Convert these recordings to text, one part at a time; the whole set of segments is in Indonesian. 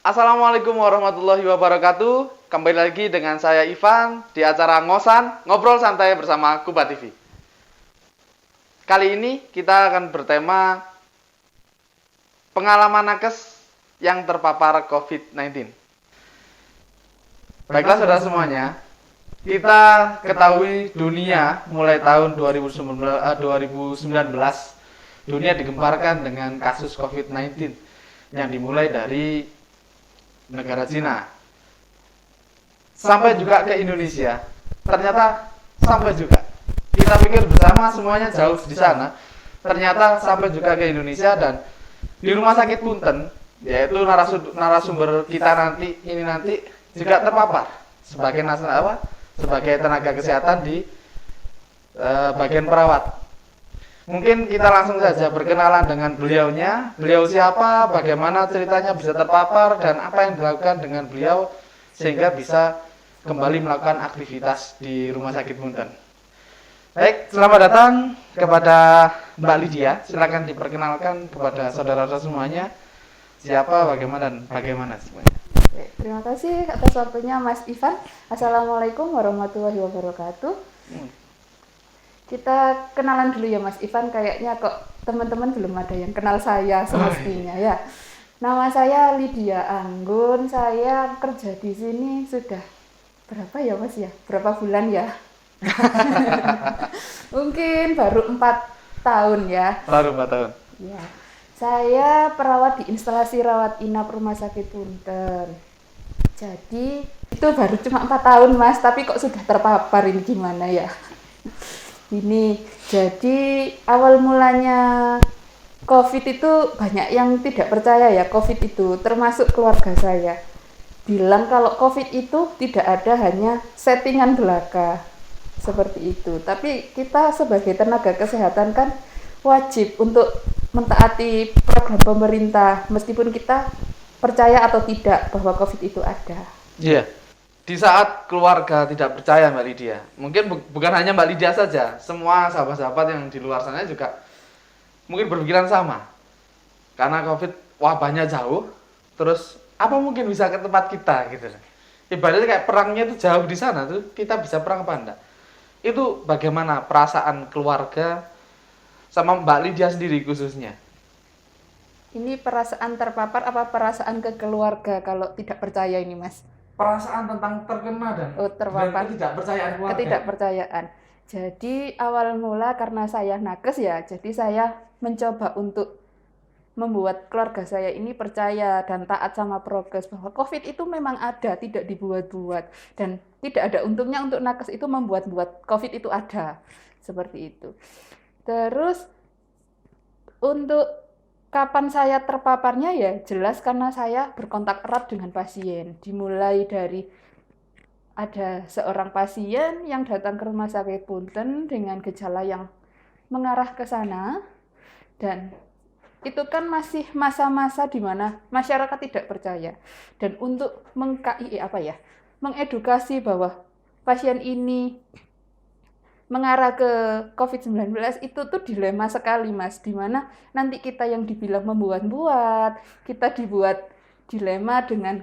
Assalamualaikum warahmatullahi wabarakatuh. Kembali lagi dengan saya Ivan di acara Ngosan, Ngobrol Santai bersama Kuba TV. Kali ini kita akan bertema pengalaman nakes yang terpapar COVID-19. Baiklah saudara semuanya, kita ketahui dunia mulai tahun 2019 dunia digemparkan dengan kasus COVID-19 yang dimulai dari negara Cina sampai juga ke Indonesia. Ternyata sampai juga, kita pikir bersama semuanya jauh di sana, ternyata sampai juga ke Indonesia. Dan di Rumah Sakit Punten, yaitu narasumber kita nanti juga terpapar sebagai tenaga kesehatan di bagian perawat. Mungkin kita langsung saja berkenalan dengan beliaunya. Beliau siapa, bagaimana ceritanya bisa terpapar, dan apa yang dilakukan dengan beliau sehingga bisa kembali melakukan aktivitas di Rumah Sakit Punten. Baik, selamat datang kepada Mbak Lydia. Silakan diperkenalkan kepada saudara-saudara semuanya. Siapa, bagaimana, dan bagaimana semuanya. Terima kasih atas waktunya Mas Ivan. Assalamualaikum warahmatullahi wabarakatuh. Kita kenalan dulu ya Mas Ivan, kayaknya kok teman-teman belum ada yang kenal saya semestinya ya. Nama saya Lydia Anggun, saya kerja di sini sudah berapa ya Mas ya? Berapa bulan ya? Mungkin baru 4 tahun ya. Baru 4 tahun. Ya. Saya perawat di instalasi rawat inap Rumah Sakit Punten. Jadi itu baru cuma 4 tahun Mas, tapi kok sudah terpapar, ini gimana ya? Ini jadi awal mulanya COVID itu banyak yang tidak percaya ya COVID itu, termasuk keluarga saya. Bilang kalau COVID itu tidak ada, hanya settingan belaka seperti itu. Tapi kita sebagai tenaga kesehatan kan wajib untuk mentaati program pemerintah meskipun kita percaya atau tidak bahwa COVID itu ada. Iya. Di saat keluarga tidak percaya Mbak Lydia, mungkin bukan hanya Mbak Lydia saja, semua sahabat-sahabat yang di luar sana juga mungkin berpikiran sama. Karena COVID wabahnya jauh, terus apa mungkin bisa ke tempat kita gitu. Ibaratnya kayak perangnya itu jauh di sana tuh, kita bisa perang apa enggak? Itu bagaimana perasaan keluarga sama Mbak Lydia sendiri khususnya? Ini perasaan terpapar apa perasaan ke keluarga kalau tidak percaya ini Mas? Perasaan tentang terkena dan terpapar, ketidakpercayaan keluarga. Ketidakpercayaan. Jadi awal mula karena saya nakes ya, jadi saya mencoba untuk membuat keluarga saya ini percaya dan taat sama prokes bahwa COVID itu memang ada, tidak dibuat-buat, dan tidak ada untungnya untuk nakes itu membuat-buat COVID itu ada, seperti itu. Terus untuk kapan saya terpaparnya ya jelas karena saya berkontak erat dengan pasien. Dimulai dari ada seorang pasien yang datang ke Rumah Sakit Punten dengan gejala yang mengarah ke sana, dan itu kan masih masa-masa di mana masyarakat tidak percaya. Dan untuk mengedukasi bahwa pasien ini mengarah ke COVID-19 itu tuh dilema sekali Mas, dimana nanti kita yang dibilang membuat-buat, kita dibuat dilema dengan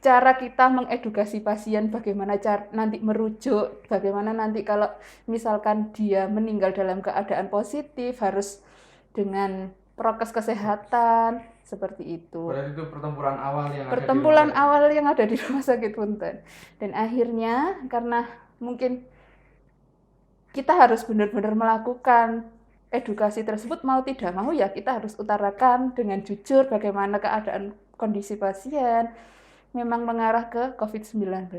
cara kita mengedukasi pasien bagaimana cara nanti merujuk, bagaimana nanti kalau misalkan dia meninggal dalam keadaan positif harus dengan prokes kesehatan seperti itu. Berarti itu pertempuran awal yang ada di Rumah Sakit Punten. Dan akhirnya karena mungkin kita harus benar-benar melakukan edukasi tersebut, mau tidak mau ya kita harus utarakan dengan jujur bagaimana keadaan kondisi pasien memang mengarah ke COVID-19.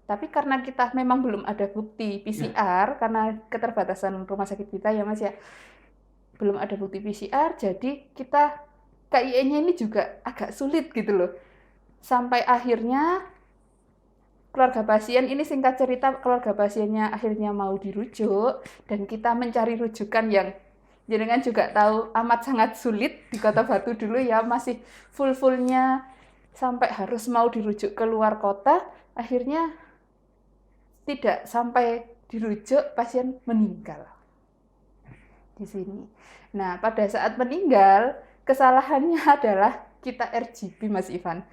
Tapi karena kita memang belum ada bukti PCR, karena keterbatasan rumah sakit kita ya Mas ya, belum ada bukti PCR, jadi kita KIE-nya ini juga agak sulit gitu loh. Sampai akhirnya keluarga pasien ini, singkat cerita, keluarga pasiennya akhirnya mau dirujuk dan kita mencari rujukan yang jenengan juga tahu amat sangat sulit di Kota Batu dulu ya, masih full-fullnya sampai harus mau dirujuk ke luar kota. Akhirnya tidak sampai dirujuk, pasien meninggal di sini. Nah, pada saat meninggal kesalahannya adalah kita RGB Mas Ivan,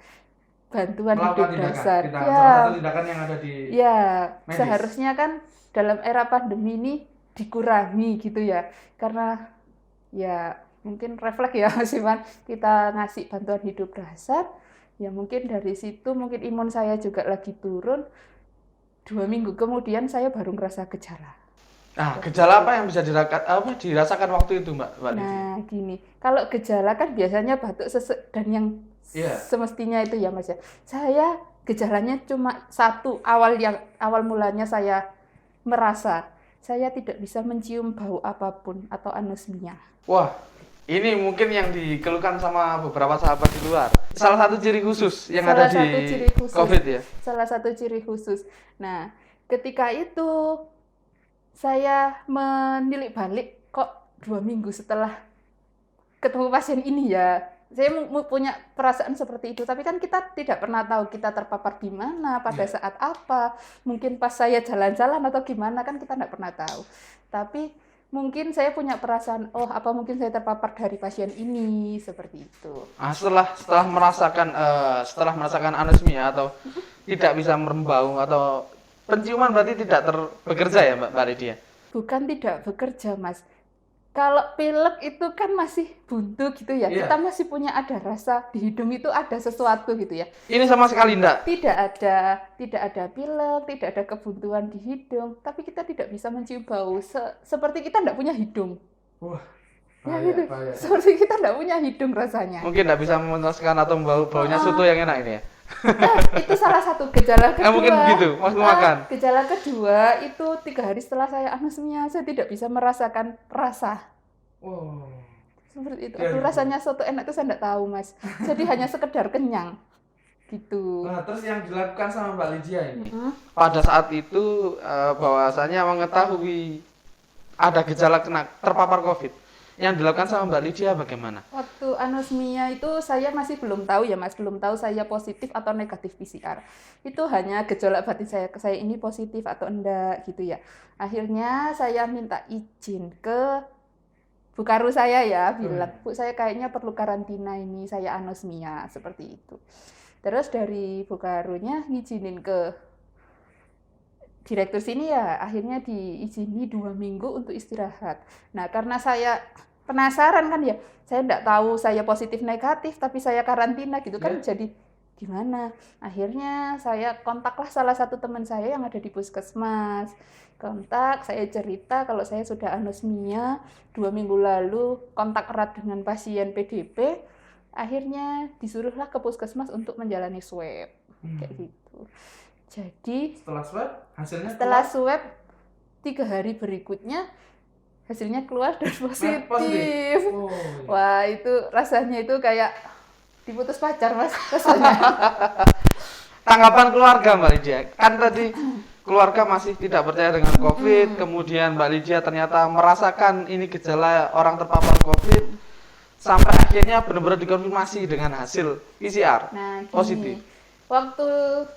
bantuan Melakukan hidup dasar. salah Ya, satu tindakan yang ada di ya medis. seharusnya kan dalam era pandemi ini dikurangi gitu ya, karena ya mungkin refleks ya Mas Ivan, kita ngasih bantuan hidup dasar, ya mungkin dari situ mungkin imun saya juga lagi turun, 2 minggu kemudian saya baru ngerasa gejala. Nah, gejala apa yang bisa dirasakan waktu itu, Mbak Lidi? Nah, gini, kalau gejala kan biasanya batuk, sesek, dan yang Iya. semestinya itu ya Mas ya. Saya gejalanya cuma satu, awal mulanya saya merasa saya tidak bisa mencium bau apapun atau anosmia. Wah, ini mungkin yang dikeluhkan sama beberapa sahabat di luar. Salah satu ciri khusus yang ada di COVID ya. Salah satu ciri khusus. Nah, ketika itu saya menilik balik, kok 2 minggu setelah ketemu pasien ini ya, saya punya perasaan seperti itu. Tapi kan kita tidak pernah tahu kita terpapar di mana, pada saat apa. Mungkin pas saya jalan-jalan atau gimana, kan kita tidak pernah tahu. Tapi mungkin saya punya perasaan, oh apa mungkin saya terpapar dari pasien ini, seperti itu. Nah, setelah merasakan anosmia atau tidak bisa merembau atau penciuman berarti tidak bekerja ya Mbak Lydia? Bukan tidak bekerja Mas. Kalau pilek itu kan masih buntu gitu ya, Iya. kita masih punya ada rasa di hidung itu ada sesuatu gitu ya. Ini sama sekali enggak? Tidak ada pilek, tidak ada kebuntuan di hidung, tapi kita tidak bisa mencium bau, seperti kita tidak punya hidung. Wah, Ya gitu, seperti kita tidak punya hidung rasanya. Mungkin enggak bisa memuaskan atau baunya soto yang enak ini ya? Itu salah satu gejala kedua. Mungkin gitu, Mas makan. Gejala kedua itu 3 hari setelah saya anosmia, saya tidak bisa merasakan rasa. Wow. Seperti itu. Ya, Aduh, gitu. rasanya soto enak itu saya tidak tahu Mas. Jadi hanya sekedar kenyang. Gitu. Nah, terus yang dilakukan sama Mbak Lydia ini, pada saat itu bahwasanya mengetahui ada gejala terpapar COVID, yang dilakukan sama Mbak Lydia bagaimana? Waktu anosmia itu saya masih belum tahu ya Mas, belum tahu saya positif atau negatif PCR. Itu hanya gejolak batin saya ini positif atau enggak gitu ya. Akhirnya saya minta izin ke Bu Karu saya ya, bilang, Bu saya kayaknya perlu karantina ini, saya anosmia, seperti itu. Terus dari Bu Karunya ngizinin ke direktur sini ya, akhirnya diizini 2 minggu untuk istirahat. Nah karena saya penasaran kan ya, saya tidak tahu saya positif negatif, tapi saya karantina gitu kan, jadi gimana? Akhirnya saya kontaklah salah satu teman saya yang ada di puskesmas. Kontak, saya cerita kalau saya sudah anosmia, 2 minggu lalu kontak erat dengan pasien PDP, akhirnya disuruhlah ke puskesmas untuk menjalani swab, kayak gitu. Jadi Setelah swab, hasilnya setelah swab 3 hari berikutnya hasilnya keluar dan positif. Oh, iya. Wah itu rasanya itu kayak diputus pacar Mas rasanya. Tanggapan keluarga Mbak Lydia, kan tadi keluarga masih tidak percaya dengan COVID, kemudian Mbak Lydia ternyata merasakan ini gejala orang terpapar COVID, sampai akhirnya benar-benar dikonfirmasi dengan hasil PCR positif. Waktu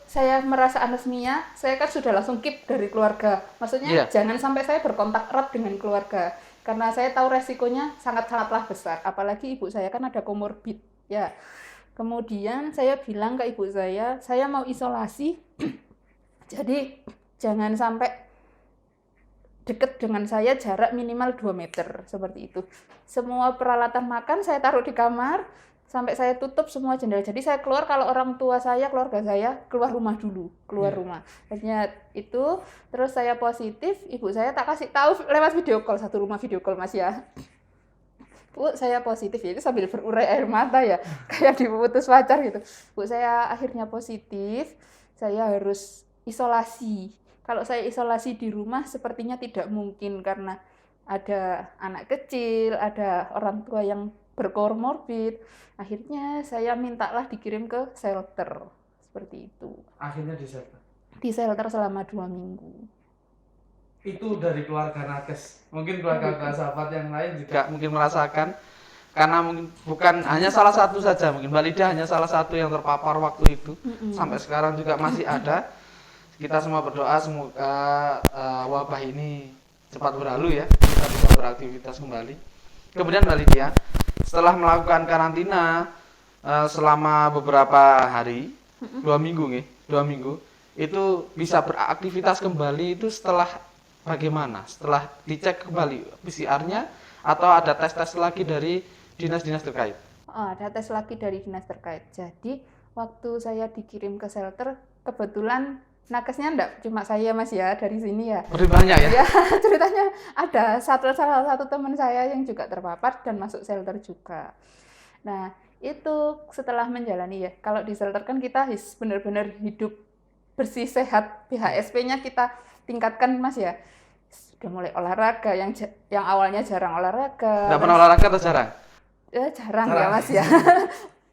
saya merasa anosmia, saya kan sudah langsung keep dari keluarga. Maksudnya jangan sampai saya berkontak erat dengan keluarga, karena saya tahu resikonya sangat-sangatlah besar. Apalagi ibu saya kan ada komorbid, ya. Kemudian saya bilang ke ibu saya mau isolasi, jadi jangan sampai dekat dengan saya, jarak minimal 2 meter, seperti itu. Semua peralatan makan saya taruh di kamar, sampai saya tutup semua jendela. Jadi saya keluar kalau orang tua saya, keluarga saya keluar rumah dulu, keluar rumah. Akhirnya itu, terus saya positif, ibu saya tak kasih tahu lewat video call, satu rumah video call Mas ya. Bu, saya positif ya, itu sambil berurai air mata ya, kayak diputus pacar gitu. Bu, saya akhirnya positif, saya harus isolasi. Kalau saya isolasi di rumah sepertinya tidak mungkin karena ada anak kecil, ada orang tua yang berkomorbid. Akhirnya saya mintalah dikirim ke shelter, seperti itu. Akhirnya di shelter? Di shelter selama 2 minggu. Itu dari keluarga nakes. Mungkin keluarga sahabat yang lain juga mungkin merasakan, karena mungkin bukan hanya salah satu saja, mungkin Mbak Lydia hanya salah satu yang terpapar waktu itu. Sampai sekarang juga masih ada. Kita semua berdoa semoga wabah ini cepat berlalu ya, kita bisa beraktivitas kembali. Kemudian Mbak Lydia, setelah melakukan karantina selama beberapa hari, 2 minggu nih, 2 minggu itu bisa beraktivitas kembali itu setelah bagaimana? Setelah dicek kembali PCR-nya atau ada tes-tes lagi dari dinas-dinas terkait? Ada tes lagi dari dinas terkait. Jadi waktu saya dikirim ke shelter, kebetulan nakesnya enggak cuma saya Mas ya dari sini ya. Lebih banyak ya? Ya, ceritanya ada salah satu teman saya yang juga terpapar dan masuk shelter juga. Nah, itu setelah menjalani ya. Kalau di shelter kan kita benar-benar hidup bersih sehat, BHSP-nya kita tingkatkan Mas ya. Sudah mulai olahraga yang awalnya jarang olahraga. Nggak pernah olahraga atau jarang? Jarang ya Mas ya.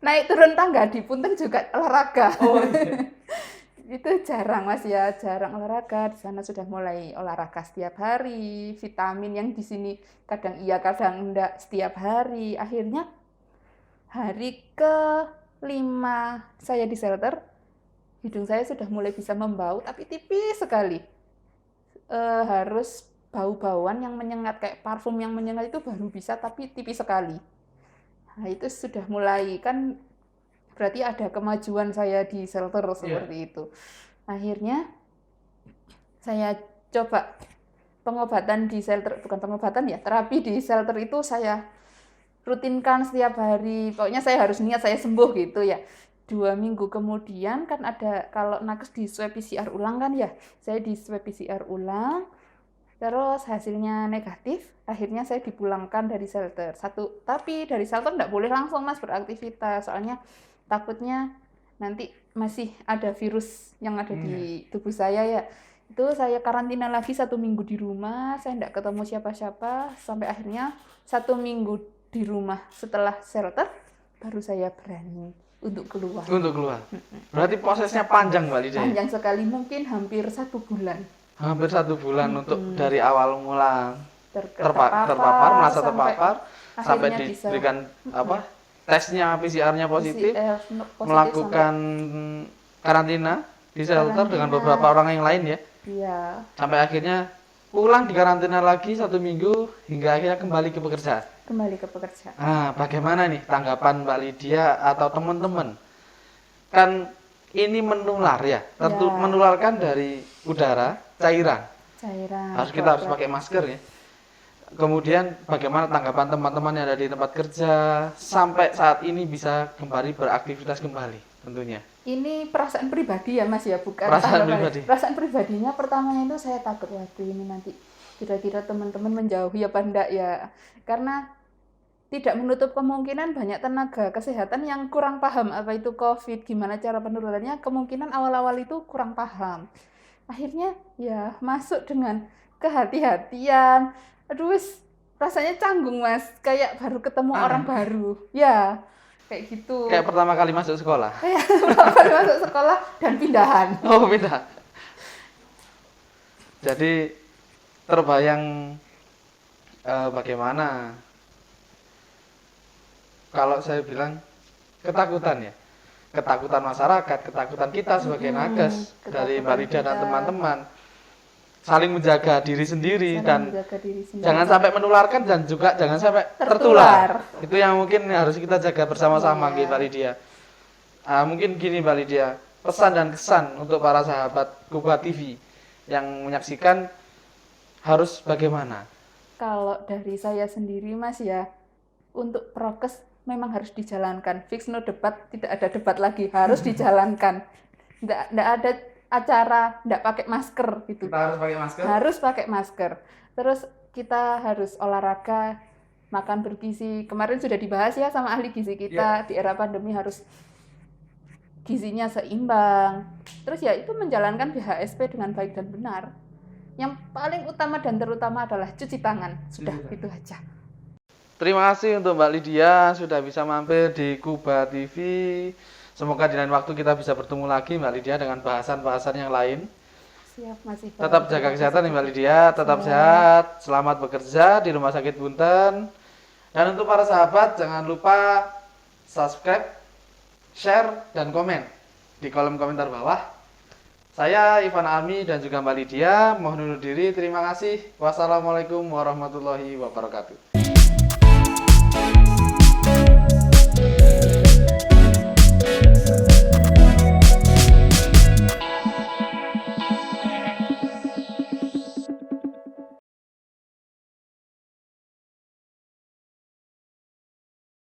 Naik turun tangga di Punten juga olahraga. Oh, iya. Itu jarang Mas ya, jarang olahraga. Di sana sudah mulai olahraga setiap hari, vitamin yang di sini kadang iya kadang enggak setiap hari. Akhirnya hari ke-5 saya di shelter, hidung saya sudah mulai bisa membau tapi tipis sekali. Harus bau-bauan yang menyengat kayak parfum yang menyengat itu baru bisa tapi tipis sekali. Nah, itu sudah mulai kan berarti ada kemajuan saya di shelter seperti itu. Akhirnya saya coba pengobatan di shelter, bukan pengobatan ya, terapi di shelter itu saya rutinkan setiap hari. Pokoknya saya harus niat saya sembuh gitu ya. 2 minggu kemudian kan ada kalau nakes di swab PCR ulang kan ya. Saya di swab PCR ulang, terus hasilnya negatif. Akhirnya saya dipulangkan dari shelter. Tapi dari shelter enggak boleh langsung Mas beraktivitas. Soalnya takutnya nanti masih ada virus yang ada di tubuh saya ya. Itu saya karantina lagi 1 minggu di rumah. Saya enggak ketemu siapa-siapa. Sampai akhirnya 1 minggu di rumah setelah shelter baru saya berani untuk keluar. Berarti prosesnya panjang Mbak Lydia? Panjang sekali, mungkin hampir 1 bulan. Hampir 1 bulan untuk dari awal mula terpapar, merasa terpapar, sampai bisa diberikan tesnya PCR-nya positif, positif melakukan karantina di shelter dengan beberapa orang yang lain ya. Iya. Sampai akhirnya pulang di karantina lagi 1 minggu hingga akhirnya kembali ke pekerjaan. Nah, bagaimana nih tanggapan Mbak Lydia atau teman-teman? Kan ini menular ya, tentu menularkan dari udara, cairan. Kita harus pakai masker ya. Kemudian bagaimana tanggapan teman-teman yang ada di tempat kerja sampai saat ini bisa kembali beraktivitas kembali tentunya? Ini perasaan pribadi ya Mas ya, bukan perasaan pribadi. Perasaan pribadinya pertamanya itu saya takut waduh ini nanti kira-kira teman-teman menjauhi apa enggak ya. Karena tidak menutup kemungkinan banyak tenaga kesehatan yang kurang paham apa itu COVID, gimana cara penularannya, kemungkinan awal-awal itu kurang paham. Akhirnya ya masuk dengan kehati-hatian. Aduh, rasanya canggung Mas, kayak baru ketemu orang baru. Ya, kayak gitu. Kayak pertama kali masuk sekolah. Kayak pertama kali masuk sekolah dan pindahan. Oh, pindah. Jadi terbayang bagaimana kalau saya bilang ketakutan ya, ketakutan masyarakat, ketakutan kita sebagai nakes dari Mbak Lydia dan teman-teman, saling menjaga diri sendiri dan jangan sampai menularkan dan juga jangan sampai tertular. Itu yang mungkin harus kita jaga bersama-sama gitu Mbak Lydia. Mungkin gini Mbak Lydia, pesan dan kesan untuk para sahabat Kuba TV yang menyaksikan harus bagaimana? Kalau dari saya sendiri Mas ya, untuk prokes memang harus dijalankan. Fix no debat, tidak ada debat lagi, harus dijalankan. Nggak ada acara nggak pakai masker gitu. Kita harus pakai masker. Harus pakai masker. Terus kita harus olahraga, makan bergizi. Kemarin sudah dibahas ya sama ahli gizi kita, di era pandemi harus gizinya seimbang. Terus ya itu menjalankan BHSP dengan baik dan benar. Yang paling utama dan terutama adalah cuci tangan. Sudah itu aja. Terima kasih untuk Mbak Lydia sudah bisa mampir di Kuba TV. Semoga di lain waktu kita bisa bertemu lagi Mbak Lydia dengan bahasan-bahasan yang lain. Siap, masih. Tetap jaga kesehatan Mbak Lydia, tetap sehat, selamat bekerja di Rumah Sakit Punten. Dan untuk para sahabat jangan lupa subscribe, share, dan komen di kolom komentar bawah. Saya Ivan Almi dan juga Mbak Lydia mohon undur diri. Terima kasih. Wassalamualaikum warahmatullahi wabarakatuh.